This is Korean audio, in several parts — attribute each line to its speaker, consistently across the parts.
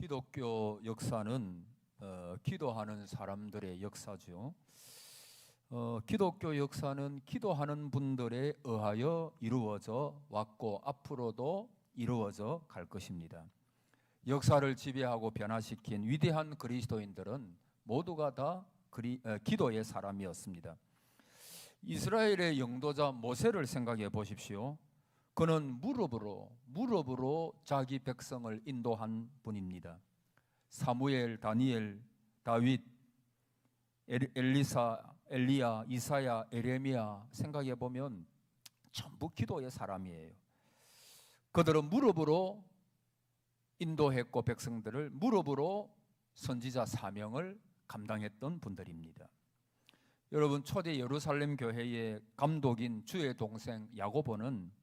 Speaker 1: 기독교 역사는 기도하는 사람들의 역사죠. 기독교 역사는 기도하는 분들에 의하여 이루어져 왔고 앞으로도 이루어져 갈 것입니다. 역사를 지배하고 변화시킨 위대한 그리스도인들은 모두가 다 기도의 사람이었습니다. 이스라엘의 영도자 모세를 생각해 보십시오. 그는 무릎으로 자기 백성을 인도한 분입니다. 사무엘, 다니엘, 다윗, 엘리사, 엘리야, 이사야, 에레미야 생각해 보면 전부 기도의 사람이에요. 그들은 무릎으로 인도했고 백성들을 무릎으로 선지자 사명을 감당했던 분들입니다. 여러분, 초대 예루살렘 교회의 감독인 주의 동생 야고보는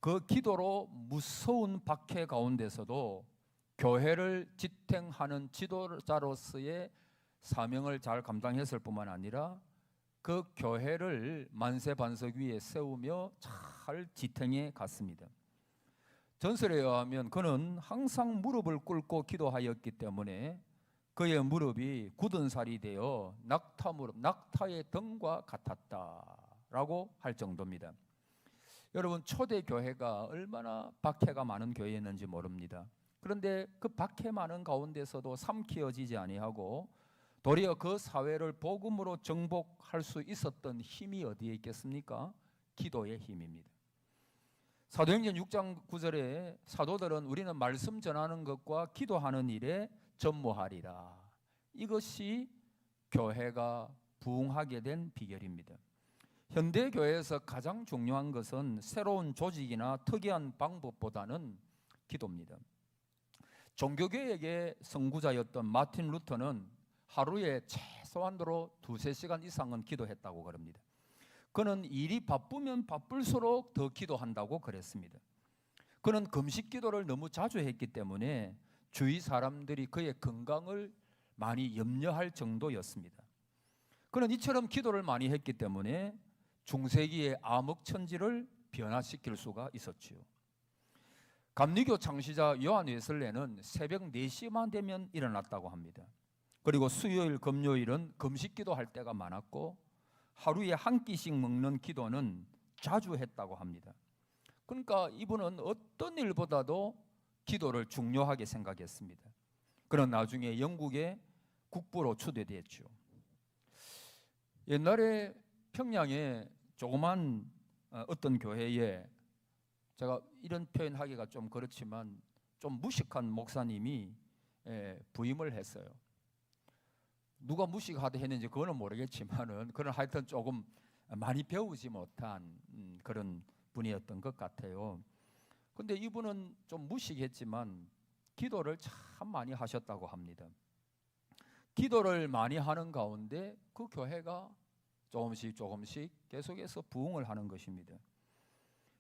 Speaker 1: 그 기도로 무서운 박해 가운데서도 교회를 지탱하는 지도자로서의 사명을 잘 감당했을 뿐만 아니라 그 교회를 만세반석 위에 세우며 잘 지탱해 갔습니다. 전설에 의하면 그는 항상 무릎을 꿇고 기도하였기 때문에 그의 무릎이 굳은 살이 되어 낙타의 등과 같았다라고 할 정도입니다. 여러분, 초대 교회가 얼마나 박해가 많은 교회였는지 모릅니다. 그런데 그 박해 많은 가운데서도 삼키어지지 아니하고 도리어 그 사회를 복음으로 정복할 수 있었던 힘이 어디에 있겠습니까? 기도의 힘입니다. 사도행전 6장 9절에 사도들은 우리는 말씀 전하는 것과 기도하는 일에 전무하리라. 이것이 교회가 부흥하게 된 비결입니다. 현대 교회에서 가장 중요한 것은 새로운 조직이나 특이한 방법보다는 기도입니다. 종교개혁의 선구자였던 마틴 루터는 하루에 최소한으로 2-3시간 이상은 기도했다고 그럽니다. 그는 일이 바쁘면 바쁠수록 더 기도한다고 그랬습니다. 그는 금식 기도를 너무 자주 했기 때문에 주위 사람들이 그의 건강을 많이 염려할 정도였습니다. 그는 이처럼 기도를 많이 했기 때문에 중세기의 암흑천지를 변화시킬 수가 있었지요. 감리교 창시자 요한 웨슬레는 새벽 4시만 되면 일어났다고 합니다. 그리고 수요일, 금요일은 금식 기도할 때가 많았고 하루에 한 끼씩 먹는 기도는 자주 했다고 합니다. 그러니까 이분은 어떤 일보다도 기도를 중요하게 생각했습니다. 그는 나중에 영국의 국부로 추대됐죠. 옛날에 평양에 조그만 어떤 교회에, 제가 이런 표현하기가 좀 그렇지만 좀 무식한 목사님이 부임을 했어요. 누가 무식하다 했는지 그거는 모르겠지만은 그런 하여튼 조금 많이 배우지 못한 그런 분이었던 것 같아요. 근데 이분은 좀 무식했지만 기도를 참 많이 하셨다고 합니다. 기도를 많이 하는 가운데 그 교회가 조금씩 계속해서 부흥을 하는 것입니다.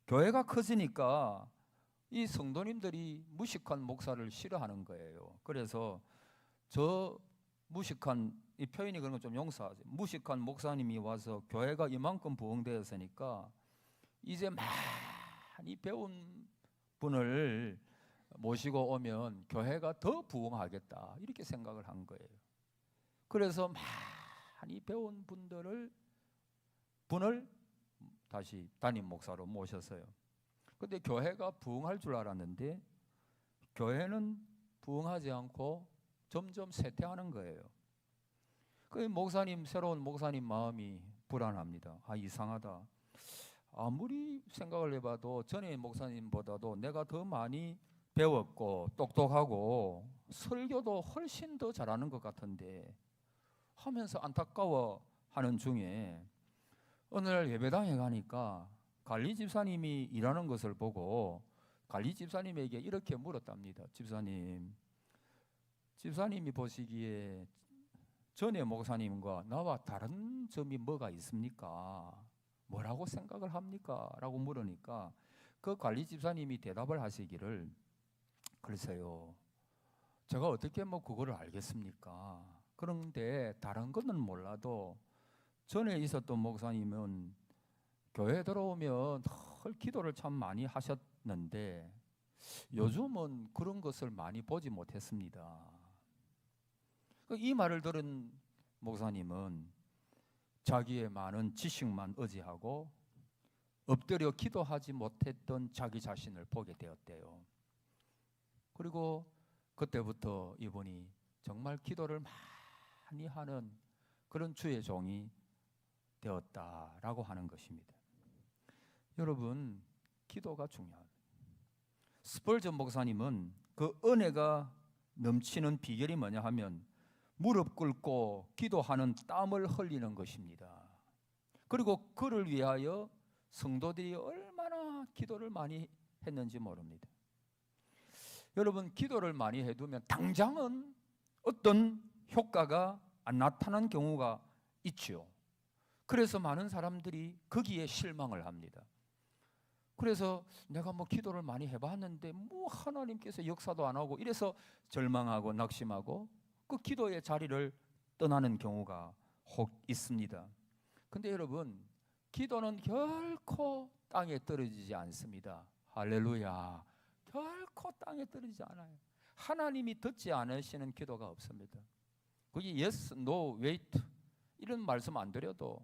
Speaker 1: 교회가 커지니까 이 성도님들이 무식한 목사를 싫어하는 거예요. 그래서 저 무식한, 이 표현이 그런 건 좀 용서하세요. 무식한 목사님이 와서 교회가 이만큼 부흥되었으니까 이제 많이 배운 분을 모시고 오면 교회가 더 부흥하겠다, 이렇게 생각을 한 거예요. 그래서 많이 배운 분을 다시 담임 목사로 모셨어요. 그런데 교회가 부흥할 줄 알았는데 교회는 부흥하지 않고 점점 쇠퇴하는 거예요. 그 새로운 목사님 마음이 불안합니다. 이상하다. 아무리 생각을 해봐도 전에 목사님보다도 내가 더 많이 배웠고 똑똑하고 설교도 훨씬 더 잘하는 것 같은데 하면서 안타까워하는 중에 어느 날 예배당에 가니까 관리 집사님이 일하는 것을 보고 관리 집사님에게 이렇게 물었답니다. 집사님이 보시기에 전에 목사님과 나와 다른 점이 뭐가 있습니까? 뭐라고 생각을 합니까? 라고 물으니까 그 관리 집사님이 대답을 하시기를, 글쎄요, 제가 어떻게 그거를 알겠습니까? 그런데 다른 거는 몰라도 전에 있었던 목사님은 교회 들어오면 늘 기도를 참 많이 하셨는데 요즘은 그런 것을 많이 보지 못했습니다. 이 말을 들은 목사님은 자기의 많은 지식만 의지하고 엎드려 기도하지 못했던 자기 자신을 보게 되었대요. 그리고 그때부터 이분이 정말 기도를 많이 하는 그런 주의 종이 되었다라고 하는 것입니다. 여러분, 기도가 중요합니다. 스펄전 목사님은 그 은혜가 넘치는 비결이 뭐냐 하면 무릎 꿇고 기도하는 땀을 흘리는 것입니다. 그리고 그를 위하여 성도들이 얼마나 기도를 많이 했는지 모릅니다. 여러분, 기도를 많이 해두면 당장은 어떤 효과가 안 나타난 경우가 있지요. 그래서 많은 사람들이 거기에 실망을 합니다. 그래서 내가 뭐 기도를 많이 해봤는데 뭐 하나님께서 역사도 안 하고 이래서 절망하고 낙심하고 그 기도의 자리를 떠나는 경우가 혹 있습니다. 근데 여러분, 기도는 결코 땅에 떨어지지 않습니다. 할렐루야. 결코 땅에 떨어지지 않아요. 하나님이 듣지 않으시는 기도가 없습니다. 그게 yes, no, wait 이런 말씀 안 드려도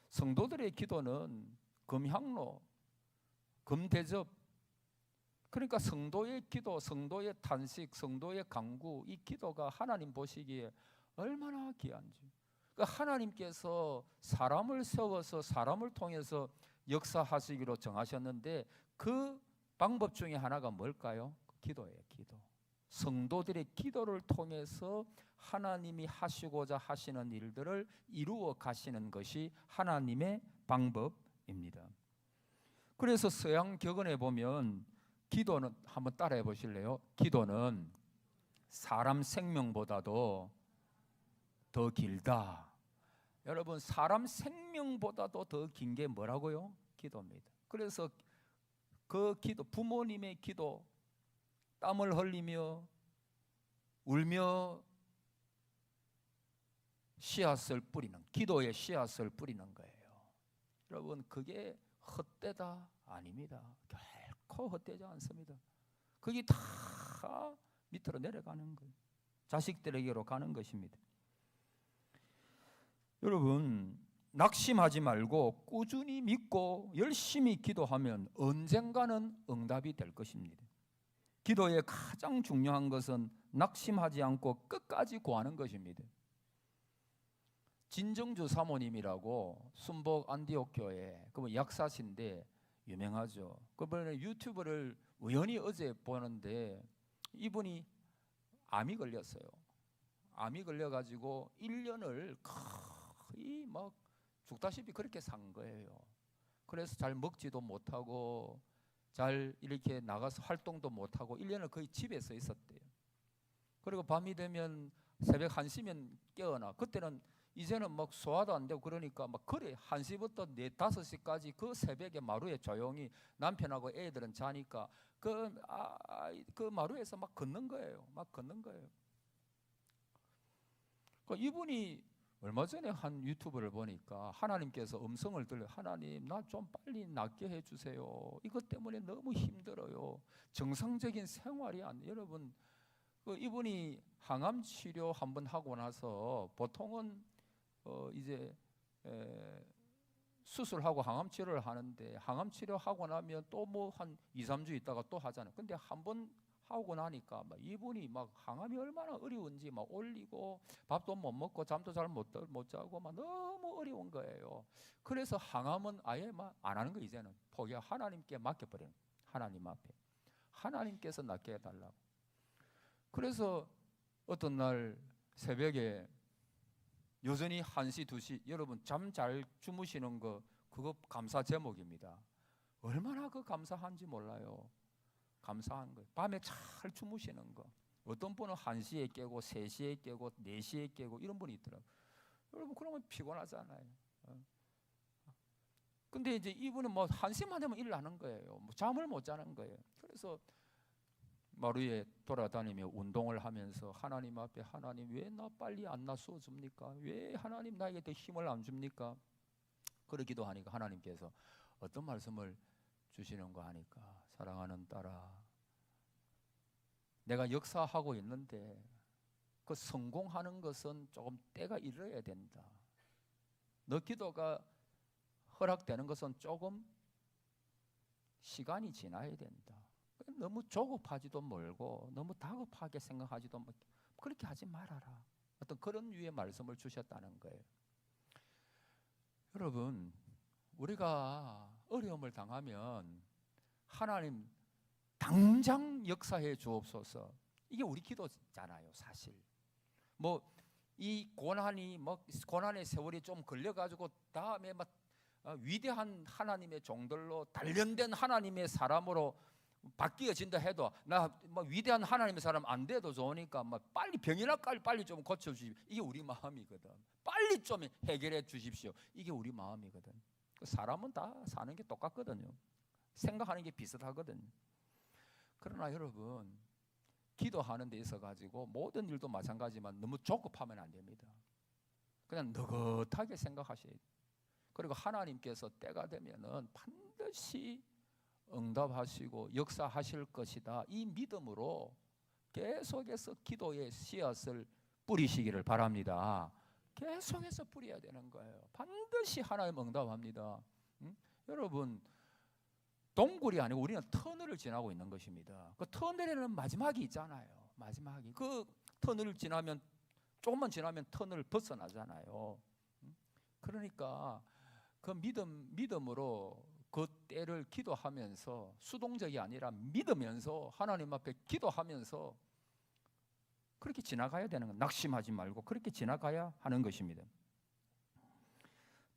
Speaker 1: 성도들의 기도는 금향로, 금대접, 그러니까 성도의 기도, 성도의 탄식, 성도의 간구, 이 기도가 하나님 보시기에 얼마나 귀한지. 그러니까 하나님께서 사람을 세워서 사람을 통해서 역사하시기로 정하셨는데 그 방법 중에 하나가 뭘까요? 기도예요, 기도. 성도들의 기도를 통해서 하나님이 하시고자 하시는 일들을 이루어 가시는 것이 하나님의 방법입니다. 그래서 서양 격언에 보면 기도는, 한번 따라해 보실래요? 기도는 사람 생명보다도 더 길다. 여러분, 사람 생명보다도 더 긴 게 뭐라고요? 기도입니다. 그래서 그 기도, 부모님의 기도, 땀을 흘리며 울며 씨앗을 뿌리는, 기도의 씨앗을 뿌리는 거예요. 여러분, 그게 헛되다? 아닙니다. 결코 헛되지 않습니다. 그게 다 밑으로 내려가는 거예요. 자식들에게로 가는 것입니다. 여러분, 낙심하지 말고 꾸준히 믿고 열심히 기도하면 언젠가는 응답이 될 것입니다. 기도의 가장 중요한 것은 낙심하지 않고 끝까지 구하는 것입니다. 진정주 사모님이라고 순복 안디옥 교회 그분 약사신데 유명하죠. 그분의 유튜브를 우연히 어제 보는데 이분이 암이 걸렸어요. 암이 걸려가지고 1년을 거의 막 죽다시피 그렇게 산 거예요. 그래서 잘 먹지도 못하고 잘 이렇게 나가서 활동도 못하고 1년을 거의 집에서 있었대요. 그리고 밤이 되면 새벽 1시면 깨어나. 그때는 이제는 막 소화도 안 되고 그러니까 막 그래 1시부터 4, 5시까지 그 새벽에 마루에 조용히 남편하고 애들은 자니까 그 마루에서 막 걷는 거예요. 막 걷는 거예요. 이분이 얼마 전에 한 유튜브를 보니까 하나님께서 음성을 들려, 하나님 나 좀 빨리 낫게 해주세요. 이것 때문에 너무 힘들어요. 정상적인 생활이 안 돼요. 여러분, 이분이 항암 치료 한번 하고 나서 보통은 이제 수술하고 항암 치료를 하는데 항암 치료하고 나면 또 뭐 한 2, 3주 있다가 또 하잖아요. 근데 한번 하고 나니까 막 이분이 막 항암이 얼마나 어려운지 막 올리고 밥도 못 먹고 잠도 잘 못 자고 막 너무 어려운 거예요. 그래서 항암은 아예 막 안 하는 거 이제는 포기하고 하나님께 맡겨버리는 거예요. 하나님 앞에 하나님께서 낫게 해달라고. 그래서 어떤 날 새벽에 여전히 1시, 2시 여러분 잠 잘 주무시는 거 그거 감사 제목입니다. 얼마나 그 감사한지 몰라요. 감사한 거예요. 밤에 잘 주무시는 거. 어떤 분은 1시에 깨고 3시에 깨고 4시에 깨고 이런 분이 있더라고요. 여러분 그러면 피곤하잖아요. 근데 이제 이분은 뭐 1시만 되면 일어나는 거예요. 뭐 잠을 못 자는 거예요. 그래서 마루에 돌아다니며 운동을 하면서 하나님 앞에 하나님 왜 나 빨리 안 낫어 줍니까? 왜 하나님 나에게 더 힘을 안 줍니까? 그러기도 하니까 하나님께서 어떤 말씀을 주시는 거 하니까 사랑하는 딸아 내가 역사하고 있는데 그 성공하는 것은 조금 때가 이르러야 된다. 너 기도가 허락되는 것은 조금 시간이 지나야 된다. 너무 조급하지도 말고 너무 다급하게 생각하지도 말고 그렇게 하지 말아라. 어떤 그런 류의 말씀을 주셨다는 거예요. 여러분, 우리가 어려움을 당하면 하나님 당장 역사해 주옵소서. 이게 우리 기도잖아요, 사실. 이 고난의 세월이 좀 걸려가지고 다음에 위대한 하나님의 종들로 단련된 하나님의 사람으로 바뀌어진다 해도 나 위대한 하나님의 사람 안 돼도 좋으니까 빨리 병이나 빨리 좀 고쳐주십시오. 이게 우리 마음이거든. 빨리 좀 해결해 주십시오. 이게 우리 마음이거든. 사람은 다 사는 게 똑같거든요. 생각하는 게 비슷하거든요. 그러나 여러분, 기도하는 데 있어 가지고 모든 일도 마찬가지지만 너무 조급하면 안 됩니다. 그냥 느긋하게 생각하셔야 돼요. 그리고 하나님께서 때가 되면은 반드시 응답하시고 역사하실 것이다. 이 믿음으로 계속해서 기도의 씨앗을 뿌리시기를 바랍니다. 계속해서 뿌려야 되는 거예요. 반드시 하나님 응답합니다. 여러분, 동굴이 아니고 우리는 터널을 지나고 있는 것입니다. 그 터널에는 마지막이 있잖아요. 마지막이. 그 터널을 지나면 조금만 지나면 터널을 벗어나잖아요. 그러니까 그 믿음으로 그 때를 기도하면서 수동적이 아니라 믿으면서 하나님 앞에 기도하면서 그렇게 지나가야 되는 건 낙심하지 말고 그렇게 지나가야 하는 것입니다.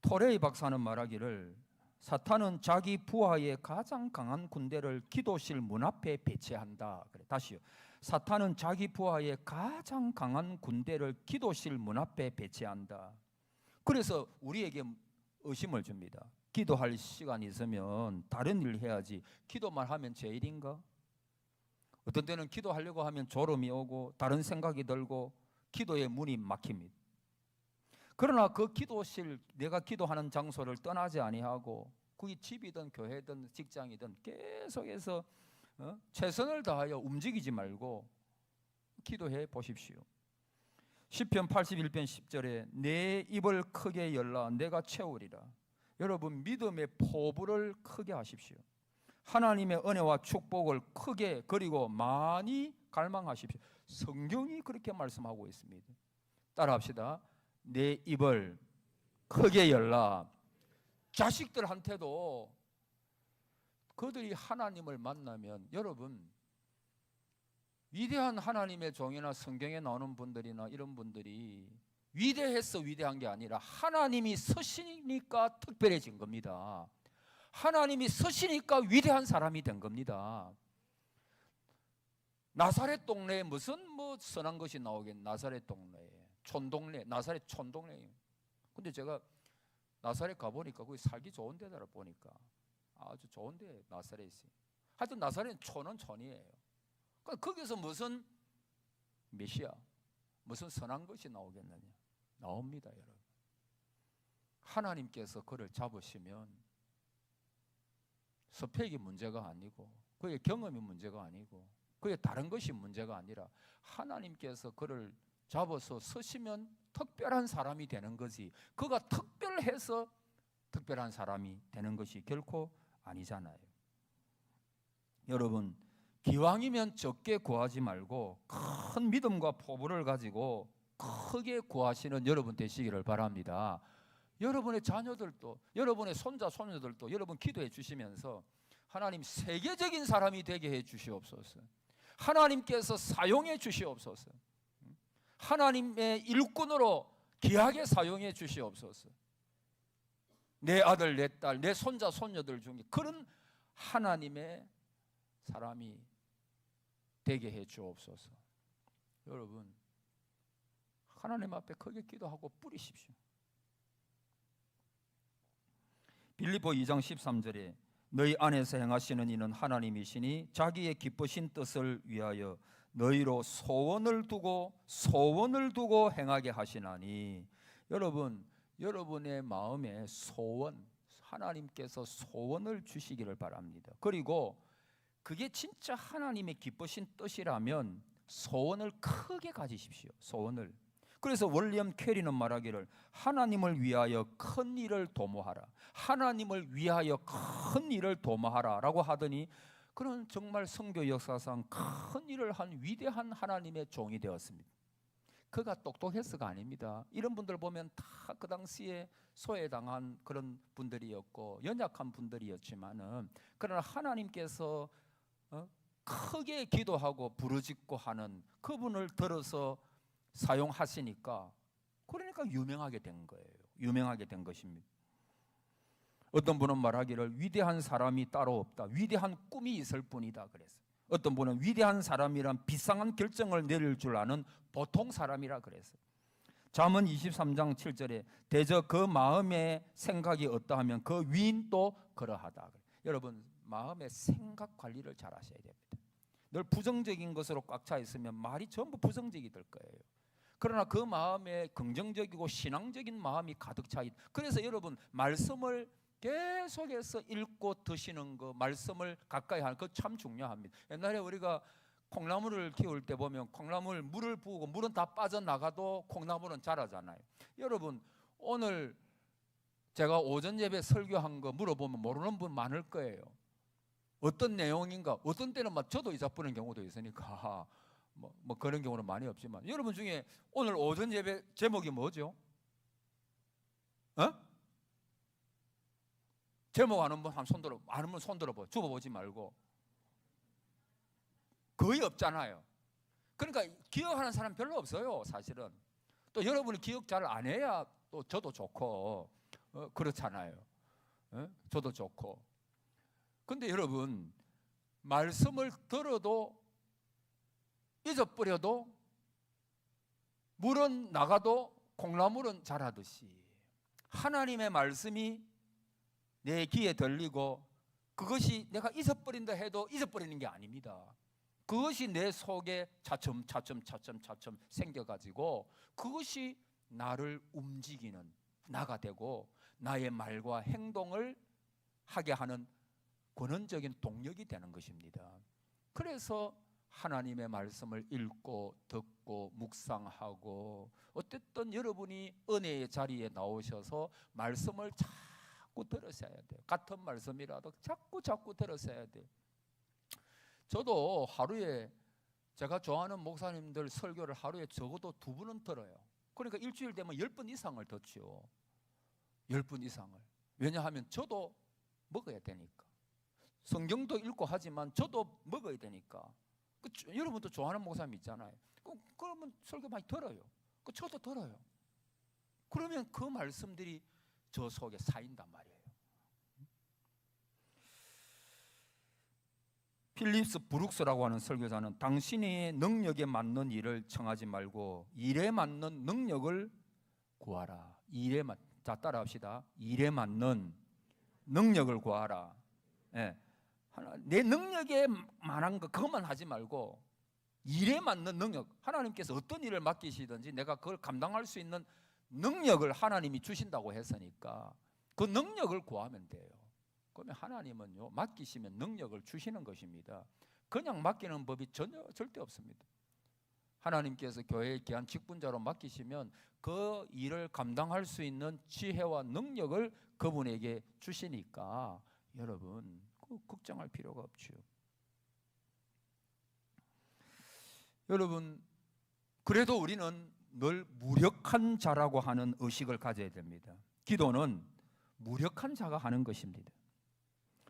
Speaker 1: 토레이 박사는 말하기를 사탄은 자기 부하의 가장 강한 군대를 기도실 문 앞에 배치한다. 그래, 다시요. 사탄은 자기 부하의 가장 강한 군대를 기도실 문 앞에 배치한다. 그래서 우리에게 의심을 줍니다. 기도할 시간이 있으면 다른 일 해야지 기도만 하면 제일인가? 어떤 때는 기도하려고 하면 졸음이 오고 다른 생각이 들고 기도의 문이 막힙니다. 그러나 그 기도실, 내가 기도하는 장소를 떠나지 아니하고 그게 집이든 교회든 직장이든 계속해서 최선을 다하여 움직이지 말고 기도해 보십시오. 시편 81편 10절에 내 입을 크게 열라 내가 채우리라. 여러분, 믿음의 포부를 크게 하십시오. 하나님의 은혜와 축복을 크게 그리고 많이 갈망하십시오. 성경이 그렇게 말씀하고 있습니다. 따라합시다. 내 입을 크게 열라. 자식들한테도 그들이 하나님을 만나면, 여러분, 위대한 하나님의 종이나 성경에 나오는 분들이나 이런 분들이 위대해서 위대한 게 아니라 하나님이 서시니까 특별해진 겁니다. 하나님이 서시니까 위대한 사람이 된 겁니다. 나사렛 동네에 무슨 선한 것이 나오겠? 나사렛 동네에 촌동네, 나사렛 촌동네. 근데 제가 나사렛 가보니까 거기 살기 좋은 데다 보니까 아주 좋은데 나사렛이. 하여튼 나사렛 촌은 촌이에요. 거기서 무슨 메시아, 무슨 선한 것이 나오겠느냐? 나옵니다, 여러분. 하나님께서 그를 잡으시면 스펙이 문제가 아니고 그의 경험이 문제가 아니고 그의 다른 것이 문제가 아니라 하나님께서 그를 잡아서 서시면 특별한 사람이 되는 거지, 그가 특별해서 특별한 사람이 되는 것이 결코 아니잖아요. 여러분, 기왕이면 적게 구하지 말고 큰 믿음과 포부를 가지고 크게 구하시는 여러분 되시기를 바랍니다. 여러분의 자녀들도, 여러분의 손자 손녀들도 여러분 기도해 주시면서 하나님 세계적인 사람이 되게 해 주시옵소서. 하나님께서 사용해 주시옵소서. 하나님의 일꾼으로 귀하게 사용해 주시옵소서. 내 아들, 내 딸, 내 손자 손녀들 중에 그런 하나님의 사람이 되게 해 주옵소서. 여러분, 하나님 앞에 크게 기도하고 뿌리십시오. 빌립보 2장 13절에 너희 안에서 행하시는 이는 하나님이시니 자기의 기쁘신 뜻을 위하여 너희로 소원을 두고 행하게 하시나니. 여러분, 여러분의 마음에 소원, 하나님께서 소원을 주시기를 바랍니다. 그리고 그게 진짜 하나님의 기쁘신 뜻이라면 소원을 크게 가지십시오. 소원을. 그래서 월리엄 캐리는 말하기를 하나님을 위하여 큰 일을 도모하라. 하나님을 위하여 큰 일을 도모하라 라고 하더니 그는 정말 선교 역사상 큰 일을 한 위대한 하나님의 종이 되었습니다. 그가 똑똑해서가 아닙니다. 이런 분들 보면 다 그 당시에 소외당한 그런 분들이었고 연약한 분들이었지만은 그러나 하나님께서 크게 기도하고 부르짖고 하는 그분을 들어서 사용하시니까 그러니까 유명하게 된 거예요. 유명하게 된 것입니다. 어떤 분은 말하기를 위대한 사람이 따로 없다. 위대한 꿈이 있을 뿐이다 그랬어요. 어떤 분은 위대한 사람이란 비상한 결정을 내릴 줄 아는 보통 사람이라 그랬어요. 잠언 23장 7절에 대저 그 마음의 생각이 어떠하면 그 위인도 그러하다. 여러분 마음의 생각 관리를 잘 하셔야 됩니다. 늘 부정적인 것으로 꽉 차 있으면 말이 전부 부정적이 될 거예요. 그러나 그 마음에 긍정적이고 신앙적인 마음이 가득 차 있다. 그래서 여러분 말씀을 계속해서 읽고 드시는 거, 말씀을 가까이 하는 거 참 중요합니다. 옛날에 우리가 콩나물을 키울 때 보면 콩나물 물을 부으고 물은 다 빠져나가도 콩나물은 자라잖아요. 여러분 오늘 제가 오전 예배 설교한 거 물어보면 모르는 분 많을 거예요. 어떤 내용인가? 어떤 때는 막 저도 잊어버리는 경우도 있으니까 뭐 그런 경우는 많이 없지만 여러분 중에 오늘 오전 예배 제목이 뭐죠? 제목 아는 분 한 손 들어, 아는 분 손 들어봐. 줍어보지 말고. 거의 없잖아요. 그러니까 기억하는 사람 별로 없어요, 사실은. 또 여러분이 기억 잘 안 해야 또 저도 좋고 그렇잖아요. 저도 좋고. 근데 여러분 말씀을 들어도 잊어버려도 물은 나가도 콩나물은 자라듯이 하나님의 말씀이 내 귀에 들리고 그것이 내가 잊어버린다 해도 잊어버리는 게 아닙니다. 그것이 내 속에 차츰 생겨가지고 그것이 나를 움직이는 나가 되고 나의 말과 행동을 하게 하는 근원적인 동력이 되는 것입니다. 그래서 하나님의 말씀을 읽고 듣고 묵상하고 어쨌든 여러분이 은혜의 자리에 나오셔서 말씀을 자꾸 들으셔야 돼요. 같은 말씀이라도 자꾸 들으셔야 돼요. 저도 하루에 제가 좋아하는 목사님들 설교를 하루에 적어도 2번은 들어요. 그러니까 일주일 되면 10번 이상을 듣죠. 10번 이상을. 왜냐하면 저도 먹어야 되니까. 성경도 읽고 하지만 저도 먹어야 되니까. 여러분도 좋아하는 목사님 있잖아요. 그러면 설교 많이 들어요. 저도 들어요. 그러면 그 말씀들이 저 속에 쌓인단 말이에요. 필립스 브룩스라고 하는 설교자는 당신의 능력에 맞는 일을 청하지 말고 일에 맞는 능력을 구하라. 자 따라합시다. 일에 맞는 능력을 구하라. 내 능력에 만한 거 그것만 하지 말고 일에 맞는 능력, 하나님께서 어떤 일을 맡기시든지 내가 그걸 감당할 수 있는 능력을 하나님이 주신다고 했으니까 그 능력을 구하면 돼요. 그러면 하나님은요 맡기시면 능력을 주시는 것입니다. 그냥 맡기는 법이 절대 없습니다. 하나님께서 교회에 귀한 직분자로 맡기시면 그 일을 감당할 수 있는 지혜와 능력을 그분에게 주시니까 여러분 걱정할 필요가 없죠. 여러분 그래도 우리는 늘 무력한 자라고 하는 의식을 가져야 됩니다. 기도는 무력한 자가 하는 것입니다.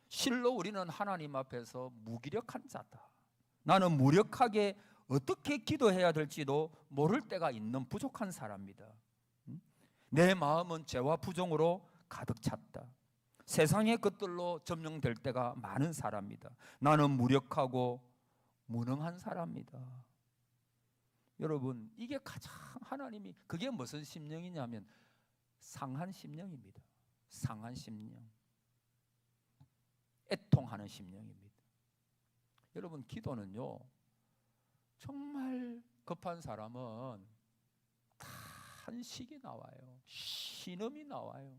Speaker 1: 실로 우리는 하나님 앞에서 무기력한 자다. 나는 무력하게 어떻게 기도해야 될지도 모를 때가 있는 부족한 사람이다. 내 마음은 죄와 부정으로 가득 찼다. 세상의 것들로 점령될 때가 많은 사람이다. 나는 무력하고 무능한 사람이다. 여러분 이게 가장 하나님이 그게 무슨 심령이냐면 상한 심령입니다. 상한 심령. 애통하는 심령입니다. 여러분 기도는요 정말 급한 사람은 탄식이 나와요. 신음이 나와요.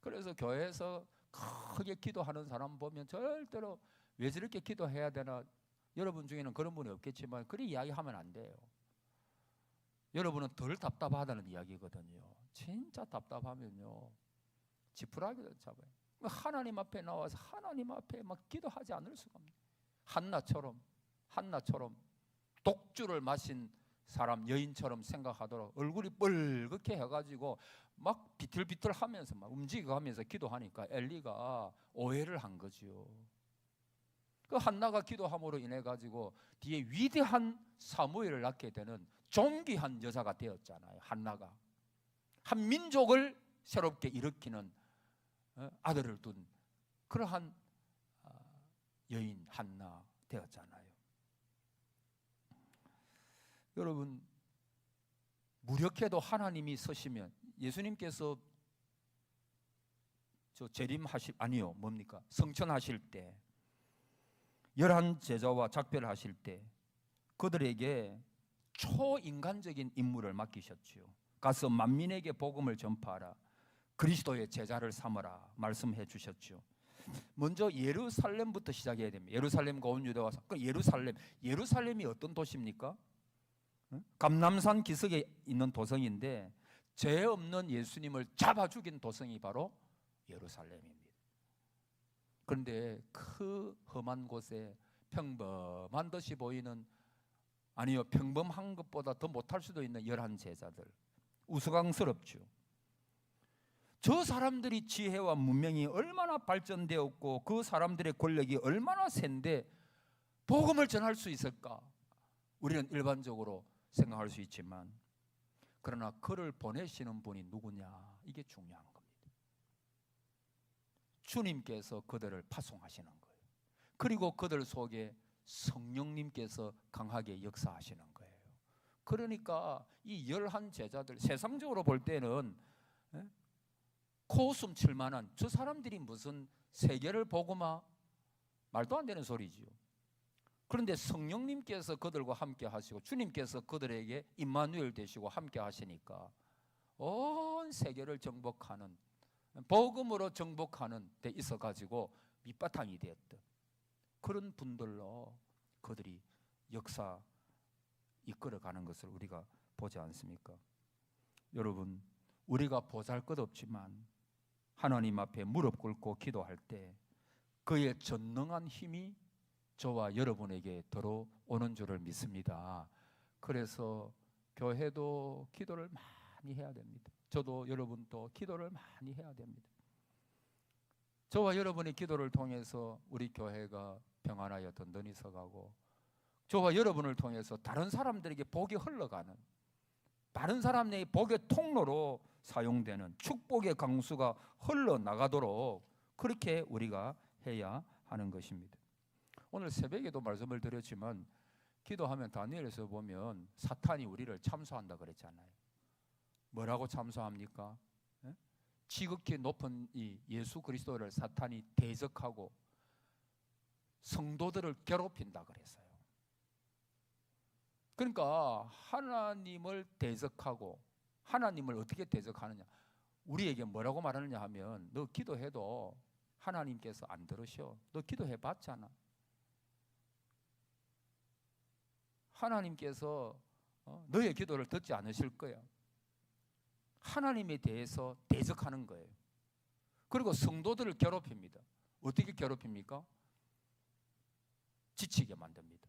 Speaker 1: 그래서 교회에서 크게 기도하는 사람 보면 절대로 왜 저렇게 기도해야 되나? 여러분 중에는 그런 분이 없겠지만 그리 이야기하면 안 돼요. 여러분은 덜 답답하다는 이야기거든요. 진짜 답답하면요, 지푸라기를 잡아요. 하나님 앞에 나와서 하나님 앞에 막 기도하지 않을 수가 없네요. 한나처럼 독주를 마신 사람, 여인처럼 생각하도록 얼굴이 뻘겋게 해가지고 막 비틀비틀하면서 막 움직여가면서 기도하니까 엘리가 오해를 한 거지요. 그 한나가 기도함으로 인해 가지고 뒤에 위대한 사무엘을 낳게 되는 존귀한 여자가 되었잖아요. 한나가 한 민족을 새롭게 일으키는 아들을 둔 그러한 여인 한나 되었잖아요. 여러분, 무력해도 하나님이 서시면, 예수님께서 성천하실 때 11 제자와 작별을 하실 때 그들에게 초인간적인 임무를 맡기셨지요. 가서 만민에게 복음을 전파하라, 그리스도의 제자를 삼으라 말씀해 주셨죠. 먼저 예루살렘부터 시작해야 됩니다. 예루살렘과 온 유대와 그 예루살렘이 어떤 도시입니까? 감람산 기슭에 있는 도성인데 죄 없는 예수님을 잡아 죽인 도성이 바로 예루살렘입니다. 그런데 그 험한 곳에 평범한 듯이 보이는, 아니요, 평범한 것보다 더 못할 수도 있는 11 제자들, 우스꽝스럽죠. 저 사람들이 지혜와 문명이 얼마나 발전되었고 그 사람들의 권력이 얼마나 센데 복음을 전할 수 있을까? 우리는 일반적으로 생각할 수 있지만, 그러나 그를 보내시는 분이 누구냐, 이게 중요한 겁니다. 주님께서 그들을 파송하시는 거예요. 그리고 그들 속에 성령님께서 강하게 역사하시는 거예요. 그러니까 이 11 제자들, 세상적으로 볼 때는 코웃음 칠 만한, 저 사람들이 무슨 세계를 보고마, 말도 안 되는 소리지요. 그런데 성령님께서 그들과 함께 하시고 주님께서 그들에게 임마누엘 되시고 함께 하시니까 온 세계를 정복하는, 복음으로 정복하는 데 있어 가지고 밑바탕이 되었던 그런 분들로 그들이 역사 이끌어가는 것을 우리가 보지 않습니까? 여러분, 우리가 보잘것없지만 하나님 앞에 무릎 꿇고 기도할 때 그의 전능한 힘이 저와 여러분에게 들어오는 줄을 믿습니다. 그래서 교회도 기도를 많이 해야 됩니다. 저도 여러분도 기도를 많이 해야 됩니다. 저와 여러분의 기도를 통해서 우리 교회가 평안하여 든든히 서가고, 저와 여러분을 통해서 다른 사람들에게 복이 흘러가는, 다른 사람의 복의 통로로 사용되는 축복의 강수가 흘러나가도록 그렇게 우리가 해야 하는 것입니다. 오늘 새벽에도 말씀을 드렸지만 기도하면 다니엘에서 보면 사탄이 우리를 참소한다 그랬잖아요. 뭐라고 참소합니까? 지극히 높은 이 예수 그리스도를 사탄이 대적하고 성도들을 괴롭힌다 그랬어요. 그러니까 하나님을 대적하고, 하나님을 어떻게 대적하느냐, 우리에게 뭐라고 말하느냐 하면, 너 기도해도 하나님께서 안 들으셔. 너 기도해 봤잖아. 하나님께서 너의 기도를 듣지 않으실 거야. 하나님에 대해서 대적하는 거예요. 그리고 성도들을 괴롭힙니다. 어떻게 괴롭힙니까? 지치게 만듭니다.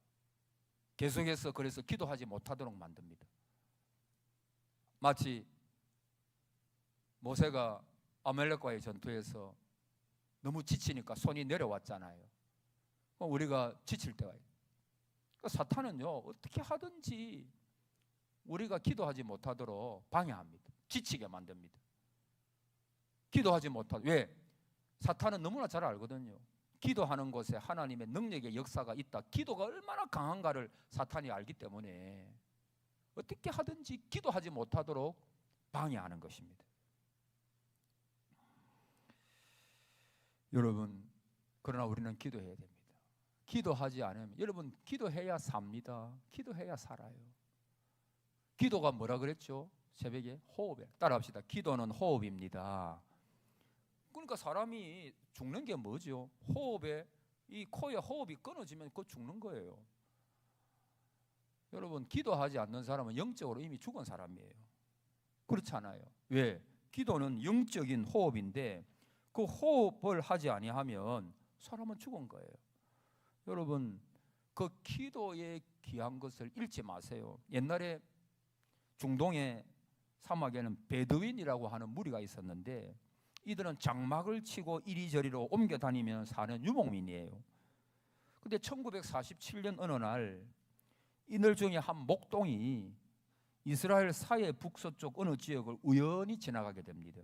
Speaker 1: 계속해서 그래서 기도하지 못하도록 만듭니다. 마치 모세가 아말렉과의 전투에서 너무 지치니까 손이 내려왔잖아요. 우리가 지칠 때가 있어요. 사탄은요, 어떻게 하든지 우리가 기도하지 못하도록 방해합니다. 지치게 만듭니다. 기도하지 못하도록. 왜? 사탄은 너무나 잘 알거든요. 기도하는 곳에 하나님의 능력의 역사가 있다, 기도가 얼마나 강한가를 사탄이 알기 때문에 어떻게 하든지 기도하지 못하도록 방해하는 것입니다. 여러분, 그러나 우리는 기도해야 됩니다. 기도하지 않으면, 여러분, 기도해야 삽니다. 기도해야 살아요. 기도가 뭐라 그랬죠? 새벽에 호흡에 따라합시다. 기도는 호흡입니다. 그러니까 사람이 죽는 게 뭐죠? 호흡에 이 코에 호흡이 끊어지면 그거 죽는 거예요. 여러분, 기도하지 않는 사람은 영적으로 이미 죽은 사람이에요. 그렇잖아요. 왜? 기도는 영적인 호흡인데 그 호흡을 하지 아니하면 사람은 죽은 거예요. 여러분, 그 기도에 귀한 것을 잃지 마세요. 옛날에 중동의 사막에는 베두인이라고 하는 무리가 있었는데 이들은 장막을 치고 이리저리로 옮겨 다니며 사는 유목민이에요. 근데 1947년 어느 날 이들 중에 한 목동이 이스라엘 사해 북서쪽 어느 지역을 우연히 지나가게 됩니다.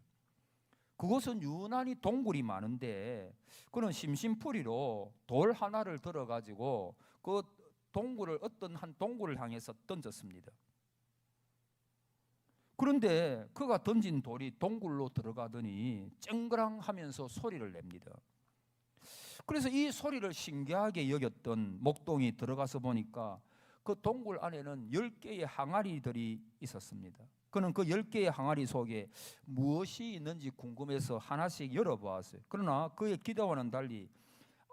Speaker 1: 그곳은 유난히 동굴이 많은데 그는 심심풀이로 돌 하나를 들어가지고 그 동굴을 어떤 한 동굴을 향해서 던졌습니다. 그런데 그가 던진 돌이 동굴로 들어가더니 쨍그랑 하면서 소리를 냅니다. 그래서 이 소리를 신기하게 여겼던 목동이 들어가서 보니까 그 동굴 안에는 10개의 항아리들이 있었습니다. 그는 그 10개의 항아리 속에 무엇이 있는지 궁금해서 하나씩 열어보았어요. 그러나 그의 기대와는 달리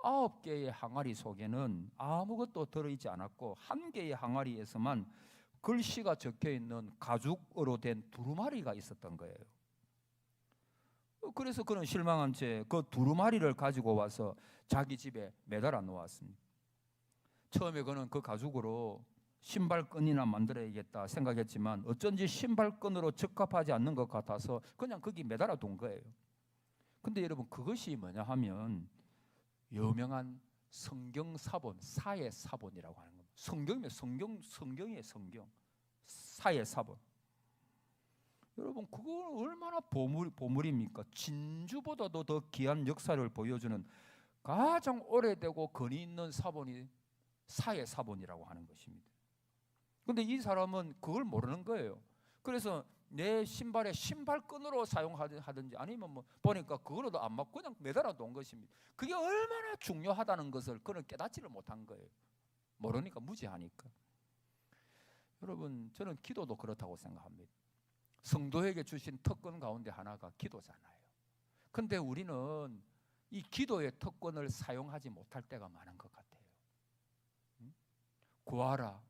Speaker 1: 9개의 항아리 속에는 아무것도 들어있지 않았고 1개의 항아리에서만 글씨가 적혀있는 가죽으로 된 두루마리가 있었던 거예요. 그래서 그는 실망한 채 그 두루마리를 가지고 와서 자기 집에 매달아 놓았습니다. 처음에 그는 그 가죽으로 신발끈이나 만들어야겠다 생각했지만 어쩐지 신발끈으로 적합하지 않는 것 같아서 그냥 거기 매달아 둔 거예요. 근데 여러분, 그것이 뭐냐 하면 유명한 성경 사본, 사회 사본이라고 하는 겁니다. 성경이면 성경이에요. 성경 사회 사본. 여러분, 그거 얼마나 보물입니까? 진주보다도 더 귀한 역사를 보여주는 가장 오래되고 권위 있는 사본이 사회 사본이라고 하는 것입니다. 그런데 이 사람은 그걸 모르는 거예요. 그래서 내 신발에 신발끈으로 사용하든지 아니면 뭐 보니까 그거로도 안 맞고 그냥 매달아 놓은 것입니다. 그게 얼마나 중요하다는 것을 그는 깨닫지를 못한 거예요. 모르니까, 무지하니까. 여러분, 저는 기도도 그렇다고 생각합니다. 성도에게 주신 특권 가운데 하나가 기도잖아요. 근데 우리는 이 기도의 특권을 사용하지 못할 때가 많은 것 같아요. 구하라,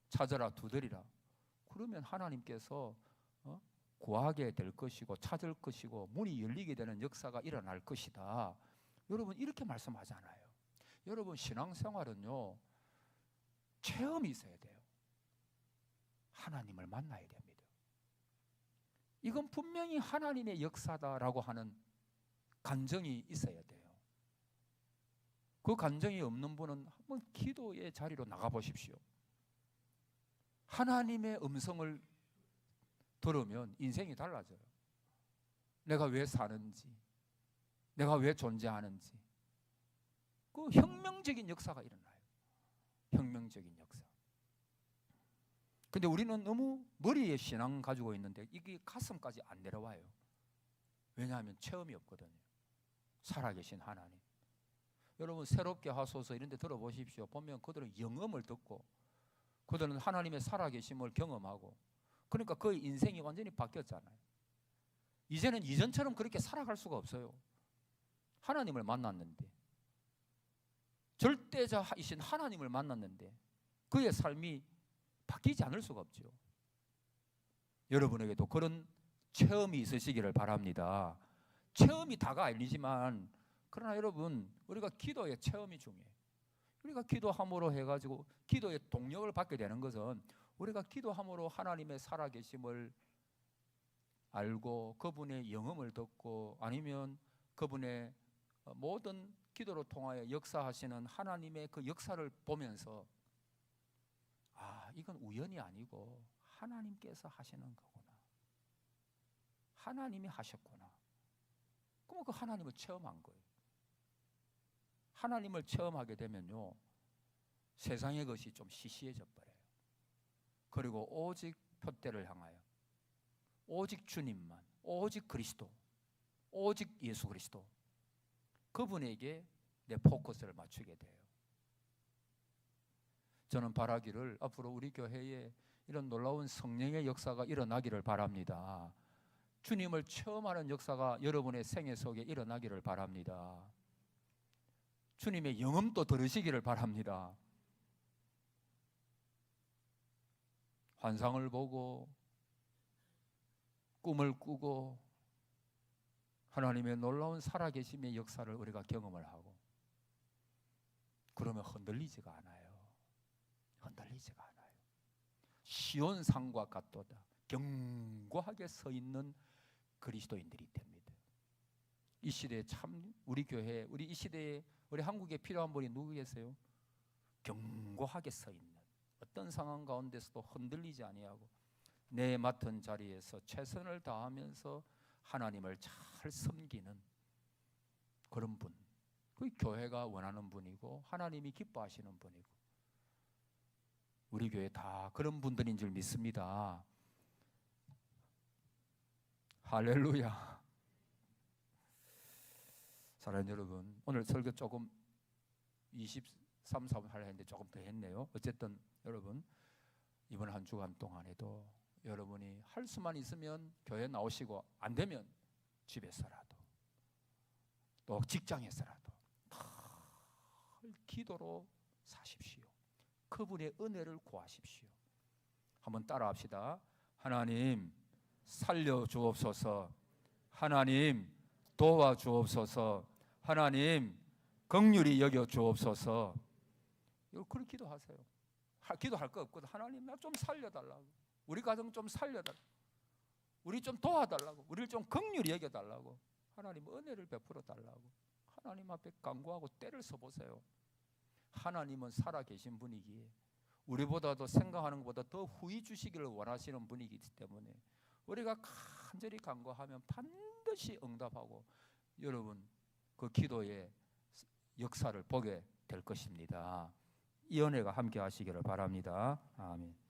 Speaker 1: 찾아라, 두드리라. 그러면 하나님께서 구하게 될 것이고 찾을 것이고 문이 열리게 되는 역사가 일어날 것이다. 여러분, 이렇게 말씀하잖아요. 여러분, 신앙생활은요, 체험이 있어야 돼요. 하나님을 만나야 됩니다. 이건 분명히 하나님의 역사다라고 하는 간증이 있어야 돼요. 그 간증이 없는 분은 한번 기도의 자리로 나가 보십시오. 하나님의 음성을 들으면 인생이 달라져요. 내가 왜 사는지, 내가 왜 존재하는지. 그 혁명적인 역사가 일어나요. 혁명적인 역사. 근데 우리는 너무 머리에 신앙 가지고 있는데 이게 가슴까지 안 내려와요. 왜냐하면 체험이 없거든요. 살아계신 하나님. 여러분, 새롭게 하소서 이런 데 들어보십시오. 보면 그들은 영음을 듣고 그들은 하나님의 살아계심을 경험하고, 그러니까 그 인생이 완전히 바뀌었잖아요. 이제는 이전처럼 그렇게 살아갈 수가 없어요. 하나님을 만났는데, 절대자이신 하나님을 만났는데 그의 삶이 바뀌지 않을 수가 없죠. 여러분에게도 그런 체험이 있으시기를 바랍니다. 체험이 다가 아니지만 그러나 여러분, 우리가 기도의 체험이 중요해요. 우리가 기도함으로 해가지고 기도의 동력을 받게 되는 것은 우리가 기도함으로 하나님의 살아계심을 알고 그분의 영음을 듣고 아니면 그분의 모든 기도로 통하여 역사하시는 하나님의 그 역사를 보면서 이건 우연이 아니고 하나님께서 하시는 거구나. 하나님이 하셨구나. 그럼 그 하나님을 체험한 거예요. 하나님을 체험하게 되면요, 세상의 것이 좀 시시해져 버려요. 그리고 오직 표대를 향하여 오직 주님만, 오직 그리스도, 오직 예수 그리스도, 그분에게 내 포커스를 맞추게 돼요. 저는 바라기를 앞으로 우리 교회에 이런 놀라운 성령의 역사가 일어나기를 바랍니다. 주님을 체험하는 역사가 여러분의 생애 속에 일어나기를 바랍니다. 주님의 영음도 들으시기를 바랍니다. 환상을 보고 꿈을 꾸고 하나님의 놀라운 살아계심의 역사를 우리가 경험을 하고, 그러면 흔들리지가 않아요. 흔들리지가 않아요. 시온산과 같도다. 견고하게 서 있는 그리스도인들이 됩니다. 이 시대에 참 우리 교회, 우리 이 시대에 우리 한국에 필요한 분이 누구 계세요? 견고하게 서 있는, 어떤 상황 가운데서도 흔들리지 아니하고 내 맡은 자리에서 최선을 다하면서 하나님을 잘 섬기는 그런 분, 그 교회가 원하는 분이고 하나님이 기뻐하시는 분이고, 우리 교회 다 그런 분들인 줄 믿습니다. 할렐루야. 사랑하는 여러분, 오늘 설교 조금 23, 4분 하려 했는데 조금 더 했네요. 어쨌든 여러분, 이번 한 주간 동안에도 여러분이 할 수만 있으면 교회 나오시고, 안 되면 집에서라도 또 직장에서라도 늘 기도로 사십시오. 그분의 은혜를 구하십시오. 한번 따라합시다. 하나님 살려주옵소서. 하나님 도와주옵소서. 하나님 긍휼히 여겨주옵소서. 이거 그렇게 기도하세요. 기도할 거 없거든. 하나님 나 좀 살려달라고, 우리 가정 좀 살려달라고, 우리 좀 도와달라고, 우리를 좀 긍휼히 여겨달라고, 하나님 은혜를 베풀어 달라고 하나님 앞에 간구하고 때를 서보세요. 하나님은 살아계신 분이기에 우리보다도 생각하는 것보다 더 후히 주시기를 원하시는 분이기 때문에 우리가 간절히 간구하면 반드시 응답하고 여러분 그 기도의 역사를 보게 될 것입니다. 이 은혜가 함께 하시기를 바랍니다. 아멘.